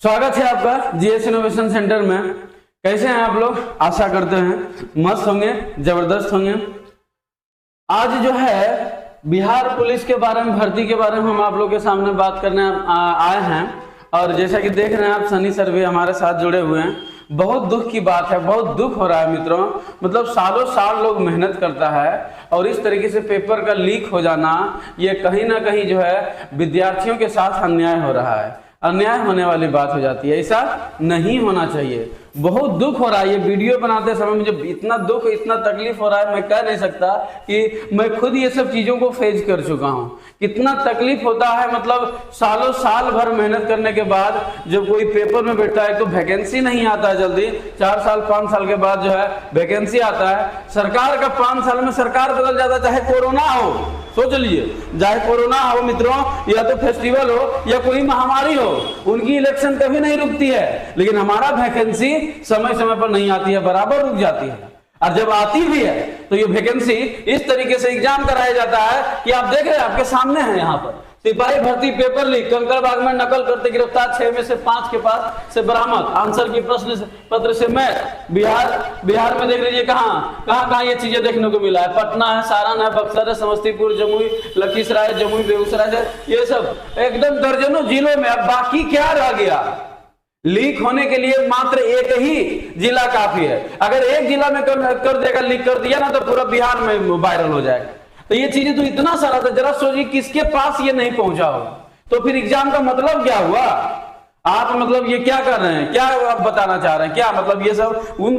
स्वागत है आपका जीएस इनोवेशन सेंटर में। कैसे हैं आप लोग? आशा करते हैं मस्त होंगे, जबरदस्त होंगे। आज जो है बिहार पुलिस के बारे में, भर्ती के बारे में हम आप लोग के सामने बात करने आए हैं। और जैसा कि देख रहे हैं आप, सनी सर भी हमारे साथ जुड़े हुए हैं। बहुत दुख की बात है, बहुत दुख हो रहा है मित्रों। मतलब सालों साल लोग मेहनत करता है और इस तरीके से पेपर का लीक हो जाना, ये कहीं ना कहीं जो है विद्यार्थियों के साथ अन्याय हो रहा है, अन्याय होने वाली बात हो जाती है। ऐसा नहीं होना चाहिए। बहुत दुख हो रहा है। ये वीडियो बनाते समय मुझे इतना दुख, इतना तकलीफ हो रहा है, मैं कह नहीं सकता कि मैं खुद ये सब चीज़ों को फेस कर चुका हूँ। कितना तकलीफ होता है। मतलब सालों साल भर मेहनत करने के बाद जब कोई पेपर में बैठता है तो वैकेंसी नहीं आता है जल्दी। 4 साल 5 साल के बाद जो है वैकेंसी आता है। सरकार का 5 साल में सरकार बदल जाता है, चाहे कोरोना हो, सोच लीजिए, चाहे कोरोना हो मित्रों, या तो फेस्टिवल हो या कोई महामारी हो, उनकी इलेक्शन कभी नहीं रुकती है। लेकिन हमारा वैकेंसी समय समय पर नहीं आती है, बराबर रुक जाती है। और जब आती भी है तो ये वैकेंसी इस तरीके से एग्जाम कराया जाता है कि आप देख रहे हैं, आपके सामने है यहाँ पर सिपाही भर्ती पेपर लीक, कंकड़बाग में नकल करते गिरफ्तार, 6 में से 5 के पास से बरामद, आंसर की प्रश्न पत्र से मैच। बिहार में देख लीजिए कहाँ ये चीजें देखने को मिला है। पटना है, सारण है, बक्सर है, समस्तीपुर, जमुई, लखीसराय, जमुई, बेगूसराय, ये सब एकदम दर्जनों जिलों में। अब बाकी क्या रह गया? लीक होने के लिए मात्र एक ही जिला काफी है। अगर एक जिला में कर देगा, लीक कर दिया ना, तो पूरा बिहार में वायरल हो जाएगा। तो ये चीजें तो इतना सारा था, जरा सोचिए किसके पास ये नहीं पहुंचा होगा। तो फिर एग्जाम का मतलब क्या हुआ? आप मतलब ये क्या कर रहे हैं, क्या आप बताना चाह रहे हैं, क्या मतलब ये सब उन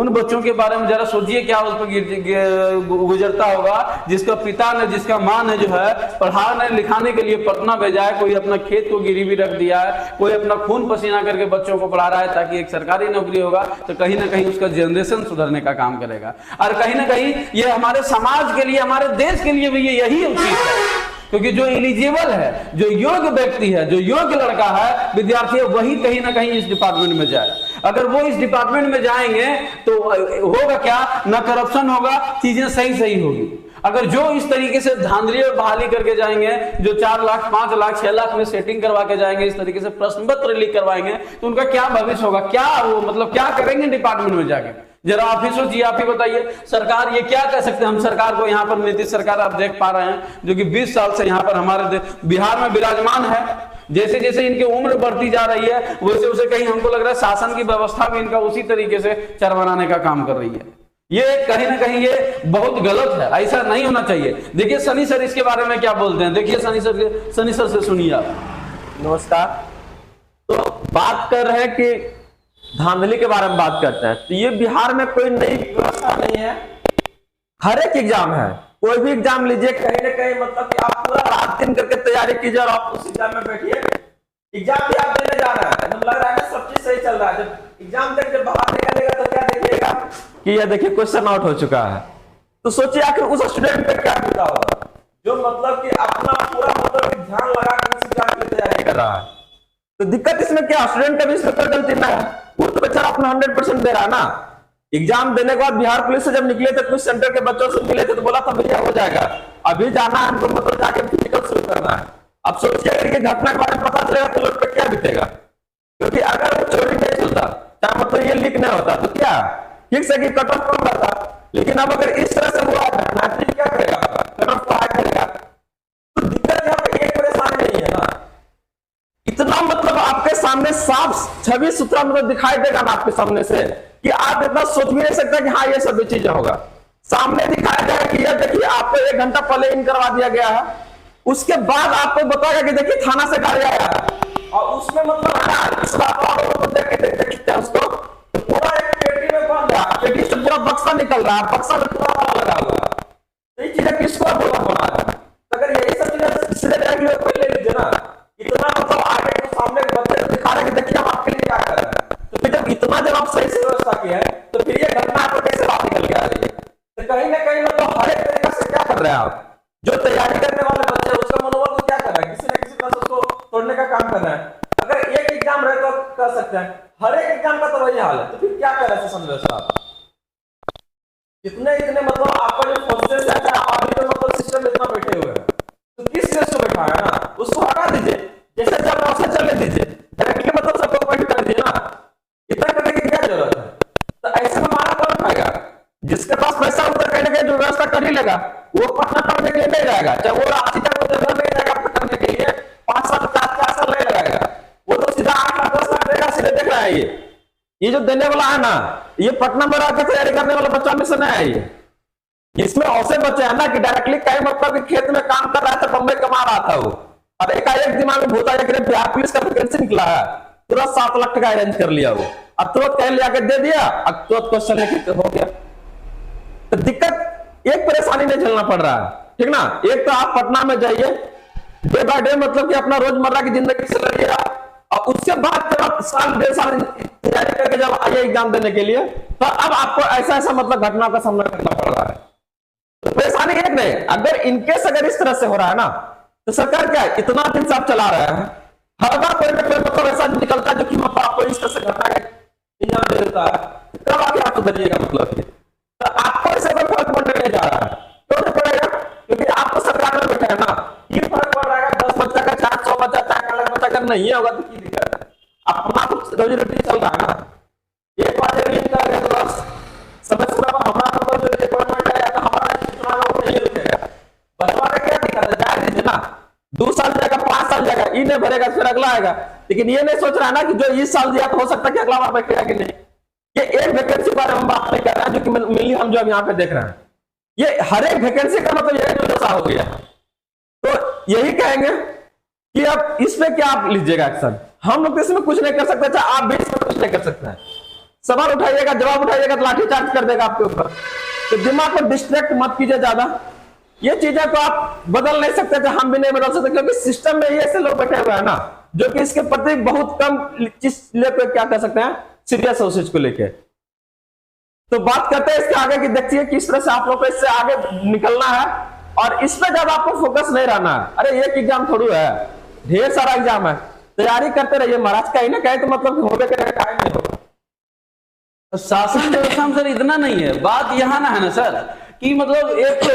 बच्चों के बारे में जरा सोचिए, क्या उस पर गुजरता होगा जिसका पिता ने, जिसका माँ ने जो है पढ़ाने लिखाने के लिए पटना भेजा है, कोई अपना खेत को गिरवी रख दिया है, कोई अपना खून पसीना करके बच्चों को पढ़ा रहा है ताकि एक सरकारी नौकरी होगा, तो कहीं ना कहीं उसका जनरेशन सुधरने का काम करेगा। और कहीं ना कहीं ये हमारे समाज के लिए, हमारे देश के लिए भी यही उचित है। क्योंकि जो एलिजिबल है, जो योग्य व्यक्ति है, जो योग्य लड़का है, विद्यार्थी है, वही कहीं ना कहीं इस डिपार्टमेंट में जाए। अगर वो इस डिपार्टमेंट में जाएंगे तो होगा क्या? ना करप्शन होगा, चीजें सही होगी। अगर जो इस तरीके से धांधली और बहाली करके जाएंगे, जो 4 लाख 5 लाख 6 लाख में सेटिंग करवा के जाएंगे, इस तरीके से प्रश्न पत्र लीक करवाएंगे, तो उनका क्या भविष्य होगा? क्या वो मतलब क्या करेंगे डिपार्टमेंट में जाके? जरा आप ही सोचिए, आप ही बताइए। सरकार ये क्या कह सकते हैं? हम सरकार को, यहाँ पर नीतीश सरकार आप देख पा रहे हैं, जो कि 20 साल से यहाँ पर हमारे बिहार में विराजमान है। जैसे जैसे इनकी उम्र बढ़ती जा रही है, वैसे वैसे कहीं हमको लग रहा है शासन की व्यवस्था भी इनका उसी तरीके से चरमराने का काम कर रही है। ये कहीं ना कहीं ये बहुत गलत है, ऐसा नहीं होना चाहिए। देखिए सनी सर इसके बारे में क्या बोलते हैं, देखिए सनी सर से सुनिए आप। नमस्कार। तो बात कर रहे हैं कि धांधली के बारे में बात करते हैं, तो ये बिहार में कोई नई व्यवस्था नहीं है। हर एक एग्जाम है, कोई भी एग्जाम लीजिए, कहीं ना कहीं मतलब कि आप पूरा रात दिन करके तैयारी कीजिए और आप उस एग्जाम में बैठिए। एग्जाम भी आप देने जा रहे हैं, जब लग रहा है सब चीज सही चल रहा है, जब एग्जाम देख जब बाहर निकलेगा तो क्या देखिएगा कि ये देखिए क्वेश्चन आउट हो चुका है। तो सोचिए आखिर उस स्टूडेंट पे क्या बीता होगा, जो मतलब कि अपना पूरा मतलब ध्यान लगा कर उस एग्जाम की तैयारी कर रहा है। तो दिक्कत इसमें क्या? स्टूडेंट का भी इसमें कोई गलती ना है, वो तो बेचारा अपना 100% दे रहा है ना। एग्जाम देने के बाद बिहार पुलिस से जब निकले थे, कुछ सेंटर के बच्चों से मिले थे तो बोला था भैया हो जाएगा, अभी जाना है हमको, मतलब जाके फिजिकल शुरू करना है। अब सोचिए अगर ये घटना के बारे में पता चलेगा तो लोग पे क्या बीतेगा। क्योंकि अगर वो चोरी नहीं चलता, चाहे मतलब ये लीक नहीं होता, तो क्या ठीक से कि कट ऑफ कम रहता। लेकिन अब अगर इस तरह से हुआ है, क्या करेगा? कट ऑफ हाई करेगा। तो दिक्कत यहाँ पे एक परेशानी नहीं है ना, इतना मतलब आपके सामने साफ छवि सुथरा मतलब दिखाई देगा ना आपके सामने से, कि आप इतना सोच भी नहीं सकते कि हाँ ये सब चीजें होगा। सामने दिखाया जाएगा कि ये देखिए आपको 1 घंटा पहले इन करवा दिया गया है, उसके बाद आपको बताएगा कि देखिए थाना से गाड़ी आया है, और उसमें मतलब उसको पूरा एक पेटी में बंद है, पेटी से पूरा बक्सा निकल रहा है, बक्सा में पूरा ताला लगा हुआ है। ये चीजें किसको बोला बना है? अगर यही सब चीजें सीधे पहले लीजिए ना, इतना मतलब आगे के सामने बच्चे दिखा रहे हैं कि देखिए हम आपके लिए क्या कर रहे हैं। तो फिर जब इतना जब आप सही से व्यवस्था की है, तो फिर ये घटना आपको कैसे बात निकल के आ रही है? तो कहीं ना कहीं मतलब हर एक तरीके से क्या कर रहे हैं आप? जो तैयारी करने वाले बच्चे हैं उसका मनोबल को क्या कर रहे हैं? किसी न किसी तरह से उसको तोड़ने का काम कर रहे हैं। अगर एक एग्जाम रहे तो कर सकते हैं, हर एक एग्जाम का तो वही हाल है, तो फिर क्या कर रहे हैं शासन व्यवस्था? इतने मतलब आपका जो प्रोसेस है, अभी तो मतलब सिस्टम इतना बैठे हुए हैं, तो किस चीज को बैठा है ना, उसको हटा दीजिए। जैसे जब चलने दीजिए, डायरेक्टली मतलब जाएगा, वो पटना पढ़ने के लिए नहीं जाएगा, चाहे वो रांची तक वो जगह नहीं जाएगा पढ़ने के लिए, 5 साल 4 साल नहीं लगाएगा, वो तो सीधा 8 लाख 10 लाख देगा। सीधे देख रहा है ये जो देने वाला है ना, ये पटना में रहकर तैयारी करने वाला बच्चा में से नहीं है ये। इसमें ऐसे बच्चे हैं ना कि डायरेक्टली कहीं मतलब कि खेत में काम कर रहा था, बम्बई कमा रहा था वो, और एकाएक दिमाग में भूता है बिहार पुलिस का वैकेंसी निकला है, तुरंत 7 लाख टका अरेंज कर लिया वो, अब तुरंत कहीं लिया के दे दिया, अब तुरंत क्वेश्चन लेके हो गया। तो दिक्कत एक परेशानी नहीं झेलना पड़ रहा है, ठीक ना। एक तो आप पटना में जाइए, डे बाय डे मतलब कि अपना रोजमर्रा की जिंदगी से लड़िए, और उसके बाद जब आप साल 1.5 साल तैयारी करके जब आइए एग्जाम देने के लिए, तो अब आपको ऐसा ऐसा मतलब घटनाओं का सामना करना पड़ रहा है। तो परेशानी एक नहीं, अगर इनकेस अगर इस तरह से हो रहा है ना, तो सरकार क्या है, इतना दिन से आप चला रहे हैं, हर बार कोई ना कोई मतलब ऐसा निकलता है जो कि मतलब आपको इस तरह से घटना का इल्जाम दे देता है, तब आके आप सुधरिएगा। मतलब तो आपको इससे कोई फर्क पड़ने नहीं जा रहा है, क्यों नहीं पड़ेगा, क्योंकि आपको सरकार में बैठे हैं ना, ये फर्क पड़ रहा है 10 बच्चा का 400 बच्चा 4 लाख बच्चा अगर नहीं होगा तो की दिक्कत है, अपना कुछ रोजी रोटी चल रहा है ना। एक बार जब ये कर तो बस समय पूरा हमारा मतलब जो रिक्वायरमेंट है तो हमारा चुनाव वो नहीं रुकेगा। बचवा का क्या दिक्कत है, जाए दीजिए ना, 2 साल जाएगा 5 साल जाएगा, ये नहीं भरेगा फिर अगला आएगा, लेकिन ये नहीं सोच रहा है ना कि जो इस साल दिया तो हो सकता है कि अगला बार बैठेगा कि नहीं। ये एक वैकेंसी के बारे में हम बात नहीं कर रहे हैं जो कि मिली हम जो अब यहाँ पे देख रहे हैं, ये हर एक वैकेंसी का मतलब यही जो दशा हो गया। तो यही कहेंगे कि अब इस पे क्या आप लीजिएगा एक्शन, हम लोग इसमें कुछ नहीं कर सकते, चाहे आप भी इसमें कुछ नहीं कर सकते हैं। सवाल उठाइएगा, जवाब उठाइएगा तो लाठी चार्ज कर देगा आपके ऊपर। तो दिमाग को डिस्ट्रैक्ट मत कीजिए ज्यादा, ये चीजें को आप बदल नहीं सकते थे, हम भी नहीं बदल सकते, क्योंकि सिस्टम में ये ऐसे लोग बैठे हुए हैं ना जो कि इसके प्रति बहुत कम चीज लेकर क्या कर सकते हैं, सीरियस है उस चीज को लेके। तो बात करते हैं इसके आगे की, देखिए किस तरह से आप लोग को इससे आगे निकलना है, और इस पर जब आपको फोकस नहीं रहना है। अरे एक एग्जाम थोड़ी है, ढेर सारा एग्जाम है, तैयारी करते रहिए महाराज, कहीं ना कहीं तो मतलब होगा कि नहीं होगा। शासन व्यवस्था में सर इतना नहीं है, बात यहाँ ना है ना सर कि मतलब एक तो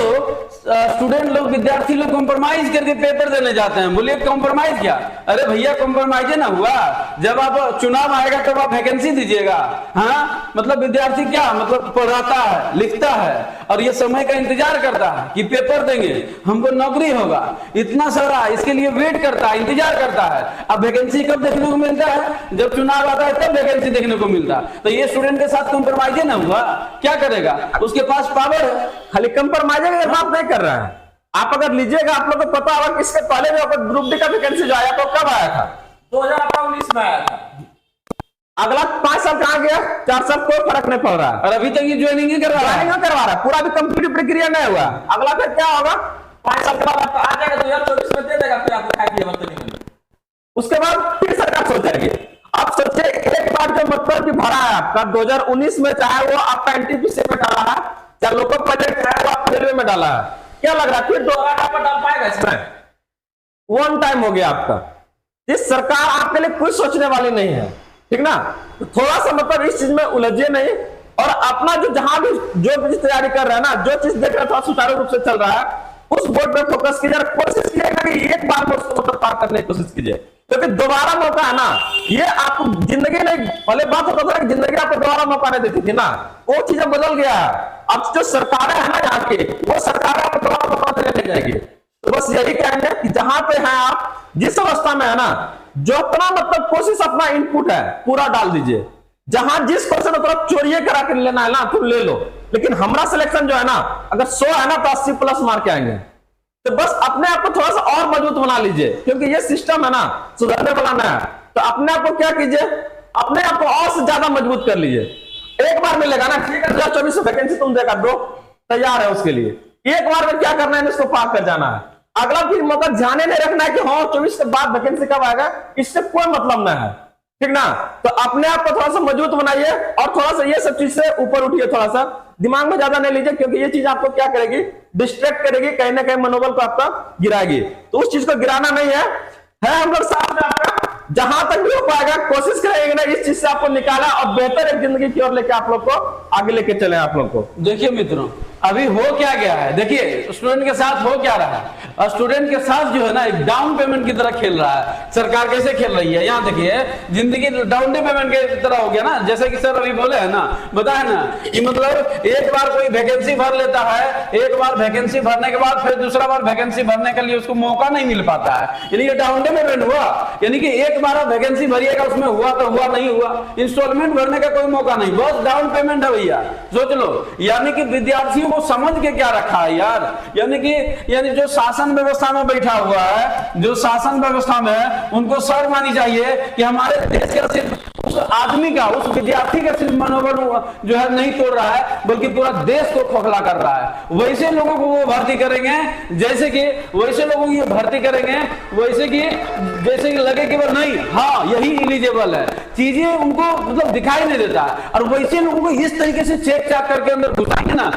स्टूडेंट लोग विद्यार्थी लोग कॉम्प्रोमाइज करके पेपर देने जाते हैं। बोलिए कॉम्प्रोमाइज क्या, अरे भैया कॉम्प्रोमाइज ना हुआ, जब आप चुनाव आएगा तब आप वैकेंसी दीजिएगा। हाँ मतलब विद्यार्थी क्या मतलब पढ़ाता है लिखता है और ये समय का इंतजार करता है कि पेपर देंगे हमको नौकरी होगा, इतना सारा इसके लिए वेट करता है, इंतजार करता है। अब वैकेंसी कब देखने को मिलता है, जब चुनाव आता है तब वैकेंसी देखने को मिलता है। तो ये स्टूडेंट के साथ कॉम्प्रोमाइज ना हुआ, क्या करेगा, उसके पास पावर है। खाली कंप्रोमाइज की बात नहीं कर रहा है, आप अगर लीजिएगा, आप लोग को पता होगा कि इसके पहले भी ग्रुप डी का वैकेंसी जो आया तो कब आया था, 2019 में आया था। अगला 5 साल कहां गया, 4 साल कोई फर्क नहीं पड़ रहा है, और अभी तक ये ज्वाइनिंग नहीं करवा रहा है, पूरा भी कंप्लीट प्रक्रिया नहीं हुआ। अगला फिर क्या होगा, 5 साल के बाद आपको आ जाएगा, 2024 में दे देगा, फिर आपको खाई दिया मतलब। उसके बाद फिर सरकार सोचेगी। आप सोचिए एक बार जो मतलब कि भरा है आपका 2019 में, चाहे वो आपका एनटीपीसी में डाला है, चाहे लोकल प्रोजेक्ट चाहे वो आप रेलवे में डाला है, क्या लग रहा है फिर दोबारा आप डाल पाएगा इसमें, वन टाइम हो गया आपका। इस सरकार आपके लिए कुछ सोचने वाली नहीं है, ठीक ना। तो थोड़ा सा मतलब इस चीज में उलझिए नहीं, और अपना जो जहां भी जो भी तैयारी कर रहे हैं ना, जो चीज देख रहे थोड़ा सुचारू रूप से चल रहा है, उस बोर्ड पे फोकस कीजिए, कोशिश कीजिएगा कि एक बार में उसको मतलब पार करने की कोशिश कीजिए, क्योंकि दोबारा मौका है ना, ये आपको जिंदगी नहीं, पहले बात होता था कि जिंदगी आपको दोबारा मौका नहीं देती थी ना, वो चीजें बदल गया है। अब जो सरकारें है ना यहाँ की, वो सरकारें आपको दोबारा मौका देने नहीं जाएगी। तो बस यही कहेंगे कि जहां पे हैं आप, जिस अवस्था में है ना, जो अपना मतलब कोशिश अपना इनपुट है पूरा डाल दीजिए, जहां जिस क्वेश्चन मतलब चोरिए करा कर लेना है ना तो ले लो, लेकिन हमारा सिलेक्शन जो है ना, अगर 100 है ना तो 80+ मार्क आएंगे। तो बस अपने आप को थोड़ा सा और मजबूत बना लीजिए, क्योंकि ये सिस्टम है ना सुधरने वाला ना है। तो अपने आप को क्या कीजिए, अपने आप को और से ज्यादा मजबूत कर लीजिए। एक बार मिलेगा ना, ठीक है 2024 वैकेंसी तुम देगा दो, तैयार है उसके लिए, एक बार में क्या करना है, इसको पार कर जाना है। अगला फिर मौका ध्यान नहीं रखना है कि हाँ 24 के बाद वैकेंसी कब आएगा, इससे कोई मतलब ना है, ठीक ना। तो अपने आप को थोड़ा सा मजबूत बनाइए, और थोड़ा सा ये सब चीज से ऊपर उठिए, थोड़ा सा दिमाग में ज्यादा नहीं लीजिए, क्योंकि ये चीज आपको क्या करेगी, डिस्ट्रैक्ट करेगी, कहीं ना कहीं मनोबल को आपका गिराएगी। तो उस चीज को गिराना नहीं है हम लोग साथ में आपका जहां तक भी हो पाएगा कोशिश करेंगे ना इस चीज से आपको निकाला, और बेहतर एक जिंदगी की ओर लेके आप लोग को आगे लेके चले आप लोग को। देखिए मित्रों, अभी हो क्या गया है, देखिए स्टूडेंट के साथ हो क्या रहा है। और स्टूडेंट के साथ जो है ना एक डाउन पेमेंट की तरह खेल रहा है। सरकार कैसे खेल रही है, यहाँ देखिए जिंदगी डाउन पेमेंट के तरह हो गया ना। जैसे कि सर अभी बोले हैं ना, बताए ना कि मतलब एक बार कोई वैकेंसी भर लेता है, एक बार वैकेंसी भरने के बाद फिर दूसरा बार वैकेंसी भरने के लिए उसको मौका नहीं मिल पाता है, यानी कि डाउन पेमेंट हुआ। यानी कि एक बार वैकेंसी भरिएगा, उसमें हुआ तो हुआ, नहीं हुआ इंस्टॉलमेंट भरने का कोई मौका नहीं, बस डाउन पेमेंट है भैया, सोच लो। यानी कि विद्यार्थियों को समझ के क्या रखा है यार, यानी जो शासन व्यवस्था में बैठा हुआ है, जो शासन व्यवस्था में है, उनको शर्म आनी चाहिए कि हमारे देश का सिर्फ उस आदमी का, उस विद्यार्थी का सिर्फ मनोबल जो है नहीं तोड़ रहा है, बल्कि पूरा देश को खोखला कर रहा है। वैसे लोगों को वो भर्ती करेंगे जैसे कि, वैसे लोगों की भर्ती करेंगे वैसे कि जैसे कि लगे कि वो नहीं, हाँ यही एलिजिबल है, चीजें उनको मतलब दिखाई नहीं देता है। और वैसे लोगों को इस तरीके से चेक चाक करके अंदर घुसाएंगे ना,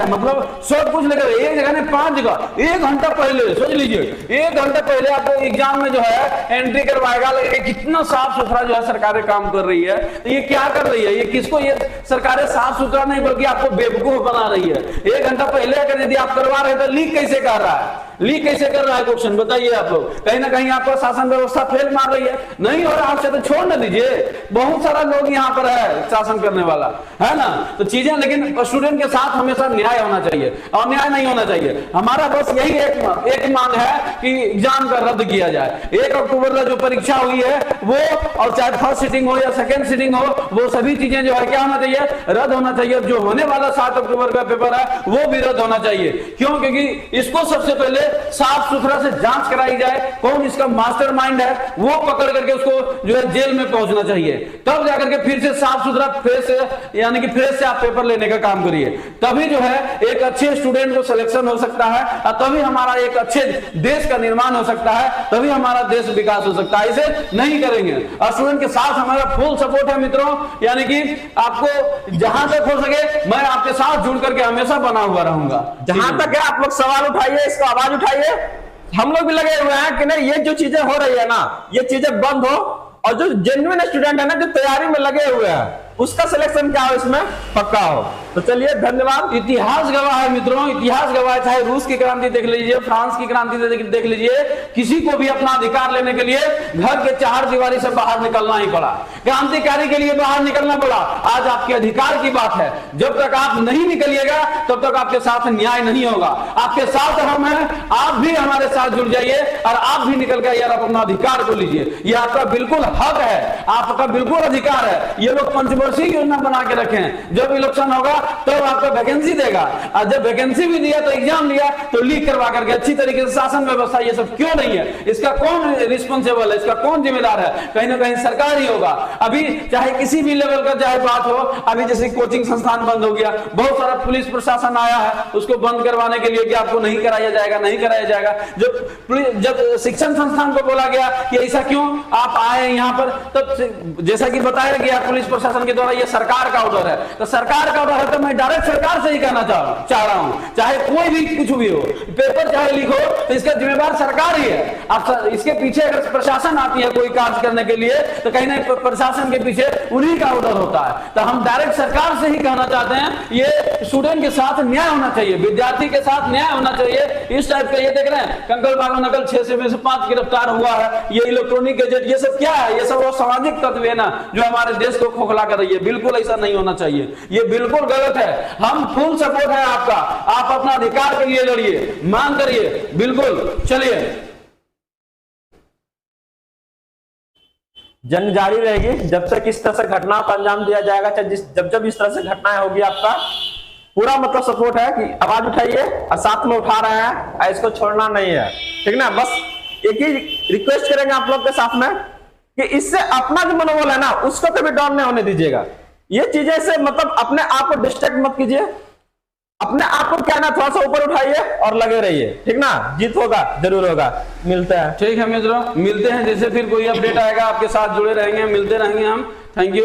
मतलब सब कुछ लेकर एक जगह नहीं 5 जगह, 1 घंटा पहले सोच लीजिए, 1 घंटा पहले आपको एग्जाम में जो है एंट्री करवाएगा। कितना साफ सुथरा जो है सरकारें काम कर रही है। तो ये क्या कर रही है, ये किसको, ये सरकारें साफ सुथरा नहीं बल्कि आपको बेवकूफ बना रही है। 1 घंटा पहले अगर यदि आप करवा रहे तो लीक कैसे कर रहा है, लीक कैसे कर रहा है क्वेश्चन, बताइए आप लोग। कहीं ना कहीं आपको शासन व्यवस्था फेल मार रही है। नहीं हो रहा आपसे तो छोड़ न दीजिए, बहुत सारा लोग यहाँ पर है शासन करने वाला, है ना। तो चीजें, लेकिन स्टूडेंट के साथ हमेशा न्याय होना चाहिए, और न्याय नहीं होना चाहिए। हमारा बस यही एक मांग है कि एग्जाम का रद्द किया जाए। 1 अक्टूबर का जो परीक्षा हुई है वो, और चाहे फर्स्ट सिटिंग हो या सेकंड सिटिंग हो, वो सभी चीजें जो है क्या होना चाहिए, रद्द होना चाहिए। जो होने वाला 7 अक्टूबर का पेपर है वो भी रद्द होना चाहिए। क्यों, क्योंकि इसको सबसे पहले साफ सुथरा से जांच कराई जाए, कौन इसका मास्टरमाइंड है, वो पकड़ करके उसको जो है जेल में पहुंचना चाहिए। तब जाकर के फिर से साफ सुथरा फ्रेश, यानी कि फ्रेश से आप पेपर लेने का काम करिए, तभी जो है एक अच्छे स्टूडेंट को सिलेक्शन हो सकता है, और तभी हमारा एक अच्छे देश का निर्माण हो सकता है, तभी हमारा देश विकास हो सकता है। इसे नहीं करेंगे। और स्टूडेंट के साथ हमारा फुल सपोर्ट है मित्रों, यानी कि आपको जहां तक हो सके मैं आपके साथ जुड़ करके हमेशा बना हुआ रहूंगा। जहां तक है आप लोग सवाल उठाइए, इसको आवाज उठाइए। हम लोग भी लगे हुए हैं कि नहीं, ये जो चीजें हो रही है ना, ये चीजें बंद हो, और जो जेन्युइन स्टूडेंट है ना, जो तैयारी में लगे हुए हैं, उसका सिलेक्शन क्या हो, इसमें पक्का हो। तो चलिए, धन्यवाद। इतिहास गवाह है मित्रों, इतिहास गवाह है। चाहे रूस की क्रांति देख लीजिए, फ्रांस की क्रांति देख लीजिए, किसी को भी अपना अधिकार लेने के लिए घर के 4 दीवारी से बाहर निकलना ही पड़ा, क्रांतिकारी के लिए बाहर निकलना पड़ा। आज आपके अधिकार की बात है, जब तक आप नहीं निकलिएगा तब तक आपके साथ न्याय नहीं होगा। आपके साथ हम हैं, आप भी हमारे साथ जुड़ जाइए, और आप भी निकल कर यार अपना अधिकार को लीजिए। ये आपका बिल्कुल हक है, आपका बिल्कुल अधिकार है। ये लोग पंचवर्षीय योजना बना के रखे हैं, जब इलेक्शन होगा तब आपको वैकेंसी देगा, और जब वैकेंसी भी दिया तो एग्जाम लिया तो लीक करवा करके अच्छी तरीके से शासन व्यवस्था, ये सब क्यों नहीं है, इसका कौन रिस्पॉन्सिबल है, इसका कौन जिम्मेदार है, कहीं ना कहीं सरकार ही होगा। अभी चाहे किसी भी लेवल का चाहे बात हो, अभी जैसे कोचिंग संस्थान बंद हो गया, बहुत सारा पुलिस प्रशासन आया है उसको बंद करवाने के लिए कि आपको नहीं कराया जाएगा, नहीं कराया जाएगा। जब शिक्षण संस्थान को बोला गया कि ऐसा क्यों आप आए यहाँ पर, तब जैसा कि बताया गया पुलिस प्रशासन के द्वारा ये सरकार का ऑर्डर है, तो सरकार का ऑर्डर है तो मैं डायरेक्ट सरकार से ही कहना चाह रहा हूं, चाहे कोई भी कुछ भी हो, पेपर चाहे लीक हो, तो इसका जिम्मेदार सरकार ही है। अब इसके पीछे अगर प्रशासन आती है कोई कार्य करने के लिए, तो कहीं ना प्रशासन के पीछे उन्हीं का ऑर्डर होता है। तो हम डायरेक्ट सरकार से ही कहना चाहते हैं, ये स्टूडेंट के साथ न्याय होना चाहिए, विद्यार्थी के साथ न्याय होना चाहिए। इस टाइप का ये देख रहे हैं कंकल बागो नकल 6 में से 5 गिरफ्तार हुआ है, ये इलेक्ट्रॉनिक गैजेट, ये सब क्या है, ये सब वो सामाजिक तत्व है ना जो हमारे देश को खोखला कर रही है। बिल्कुल ऐसा नहीं होना चाहिए, ये बिल्कुल गलत है। हम फुल सपोर्ट है आपका, आप अपना अधिकार के लिए लड़िए, मांग करिए, बिल्कुल। चलिए, जंग जारी रहेगी जब तक इस तरह से घटना को अंजाम दिया जाएगा। जब इस तरह से घटनाएं होगी, आपका पूरा मतलब सपोर्ट है कि आवाज उठाइए, और साथ में उठा रहे हैं, इसको छोड़ना नहीं है, ठीक ना। बस एक ही रिक्वेस्ट करेंगे आप लोग के साथ में कि इससे अपना जो मनोबल है ना, उसको कभी डाउन नहीं होने दीजिएगा। ये चीजें से मतलब अपने आप को डिस्ट्रैक्ट मत कीजिए, अपने आप को क्या ना थोड़ा सा ऊपर उठाइए और लगे रहिए, ठीक ना। जीत होगा, जरूर होगा। मिलते हैं, ठीक है मित्रों, मिलते हैं, जैसे फिर कोई अपडेट आएगा आपके साथ जुड़े रहेंगे, मिलते रहेंगे हम। Thank you.